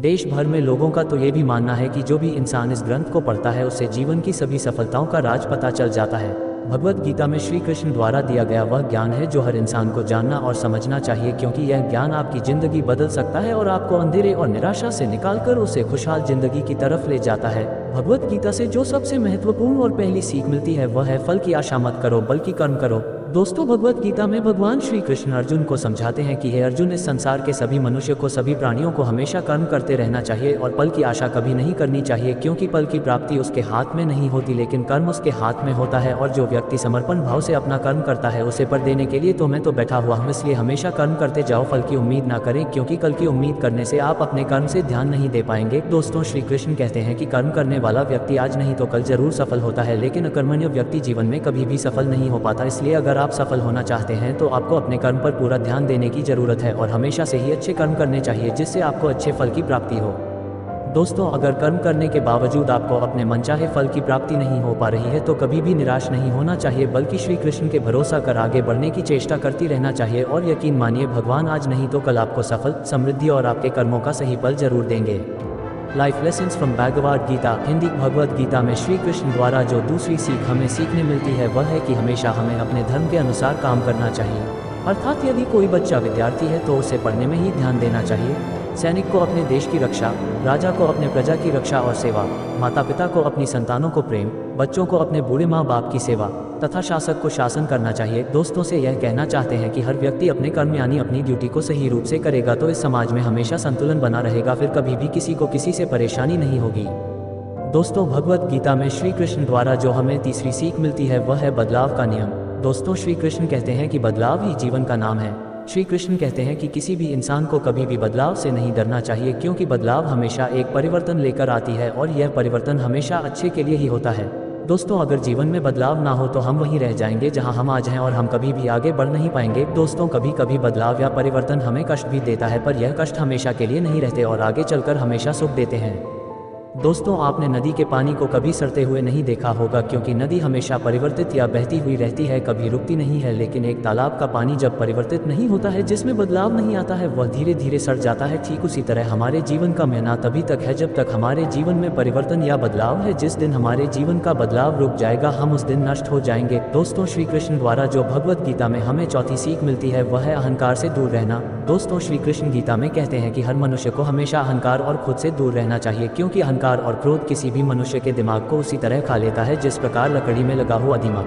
देश भर में लोगों का तो ये भी मानना है कि जो भी इंसान इस ग्रंथ को पढ़ता है उसे जीवन की सभी सफलताओं का राज पता चल जाता है। भगवत गीता में श्री कृष्ण द्वारा दिया गया वह ज्ञान है जो हर इंसान को जानना और समझना चाहिए, क्योंकि यह ज्ञान आपकी जिंदगी बदल सकता है और आपको अंधेरे और निराशा से निकालकर उसे खुशहाल जिंदगी की तरफ ले जाता है। भगवत गीता से जो सबसे महत्वपूर्ण और पहली सीख मिलती है वह है फल की आशा मत करो बल्कि कर्म करो। दोस्तों, भगवत गीता में भगवान श्री कृष्ण अर्जुन को समझाते हैं कि हे अर्जुन, इस संसार के सभी मनुष्य को, सभी प्राणियों को हमेशा कर्म करते रहना चाहिए और फल की आशा कभी नहीं करनी चाहिए, क्योंकि फल की प्राप्ति उसके हाथ में नहीं होती लेकिन कर्म उसके हाथ में होता है। और जो व्यक्ति समर्पण भाव से अपना कर्म करता है उसे पर देने के लिए तो मैं तो बैठा हुआ हूँ, इसलिए हमेशा कर्म करते जाओ, फल की उम्मीद ना करें, क्योंकि कल की उम्मीद करने से आप अपने कर्म से ध्यान नहीं दे पाएंगे। दोस्तों, श्री कृष्ण कहते हैं कि कर्म करने वाला व्यक्ति आज नहीं तो कल जरूर सफल होता है, लेकिन अकर्मण्य व्यक्ति जीवन में कभी भी सफल नहीं हो पाता। इसलिए अगर आप सफल होना चाहते हैं तो आपको अपने कर्म पर पूरा ध्यान देने की जरूरत है और हमेशा से ही अच्छे कर्म करने चाहिए जिससे आपको अच्छे फल की प्राप्ति हो। दोस्तों, अगर कर्म करने के बावजूद आपको अपने मनचाहे फल की प्राप्ति नहीं हो पा रही है तो कभी भी निराश नहीं होना चाहिए, बल्कि श्री कृष्ण के भरोसा कर आगे बढ़ने की चेष्टा करती रहना चाहिए। और यकीन मानिए, भगवान आज नहीं तो कल आपको सफल, समृद्धि और आपके कर्मों का सही फल जरूर देंगे। Life lessons from Bhagavad Gita Hindi. Bhagavad Gita में श्री कृष्ण द्वारा जो दूसरी सीख हमें सीखने मिलती है वह है कि हमेशा हमें अपने धर्म के अनुसार काम करना चाहिए। अर्थात यदि कोई बच्चा विद्यार्थी है तो उसे पढ़ने में ही ध्यान देना चाहिए। सैनिक को अपने देश की रक्षा, राजा को अपने प्रजा की रक्षा और सेवा, माता पिता को अपनी संतानों को प्रेम, बच्चों को अपने बूढ़े माँ बाप की सेवा तथा शासक को शासन करना चाहिए। दोस्तों से यह कहना चाहते हैं कि हर व्यक्ति अपने कर्म यानी अपनी ड्यूटी को सही रूप से करेगा तो इस समाज में हमेशा संतुलन बना रहेगा, फिर कभी भी किसी को किसी से परेशानी नहीं होगी। दोस्तों, भगवत गीता में श्री कृष्ण द्वारा जो हमें तीसरी सीख मिलती है वह है बदलाव का नियम। दोस्तों, श्री कृष्ण कहते हैं कि बदलाव ही जीवन का नाम है। श्री कृष्ण कहते हैं कि किसी भी इंसान को कभी भी बदलाव से नहीं डरना चाहिए, क्योंकि बदलाव हमेशा एक परिवर्तन लेकर आती है और यह परिवर्तन हमेशा अच्छे के लिए ही होता है। दोस्तों, अगर जीवन में बदलाव ना हो तो हम वहीं रह जाएंगे जहां हम आज हैं और हम कभी भी आगे बढ़ नहीं पाएंगे। दोस्तों, कभी कभी बदलाव या परिवर्तन हमें कष्ट भी देता है, पर यह कष्ट हमेशा के लिए नहीं रहते और आगे चलकर हमेशा सुख देते हैं। दोस्तों, आपने नदी के पानी को कभी सड़ते हुए नहीं देखा होगा, क्योंकि नदी हमेशा परिवर्तित या बहती हुई रहती है, कभी रुकती नहीं है। लेकिन एक तालाब का पानी जब परिवर्तित नहीं होता है, जिसमें बदलाव नहीं आता है, वह धीरे धीरे सड़ जाता है। ठीक उसी तरह हमारे जीवन का मेहनत तभी तक है जब तक हमारे जीवन में परिवर्तन या बदलाव है। जिस दिन हमारे जीवन का बदलाव रुक जाएगा हम उस दिन नष्ट हो जाएंगे। दोस्तों, श्री कृष्ण द्वारा जो भगवत गीता में हमें चौथी सीख मिलती है वह है अहंकार से दूर रहना। दोस्तों, श्री कृष्ण गीता में कहते हैं कि हर मनुष्य को हमेशा अहंकार और खुद से दूर रहना चाहिए, क्योंकि अहंकार और क्रोध किसी भी मनुष्य के दिमाग को उसी तरह खा लेता है जिस प्रकार लकड़ी में लगा हुआ दिमाग।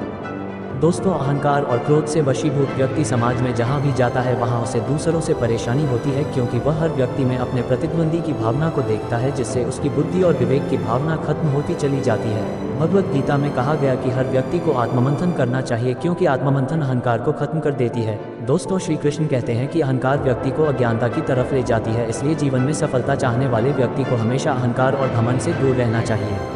दोस्तों, अहंकार और क्रोध से वशीभूत व्यक्ति समाज में जहां भी जाता है वहां उसे दूसरों से परेशानी होती है, क्योंकि वह हर व्यक्ति में अपने प्रतिद्वंदी की भावना को देखता है, जिससे उसकी बुद्धि और विवेक की भावना खत्म होती चली जाती है। भगवत गीता में कहा गया कि हर व्यक्ति को आत्ममंथन करना चाहिए, क्योंकि आत्ममंथन अहंकार को खत्म कर देती है। दोस्तों, श्री कृष्ण कहते हैं कि अहंकार व्यक्ति को अज्ञानता की तरफ ले जाती है, इसलिए जीवन में सफलता चाहने वाले व्यक्ति को हमेशा अहंकार और घमंड से दूर रहना चाहिए।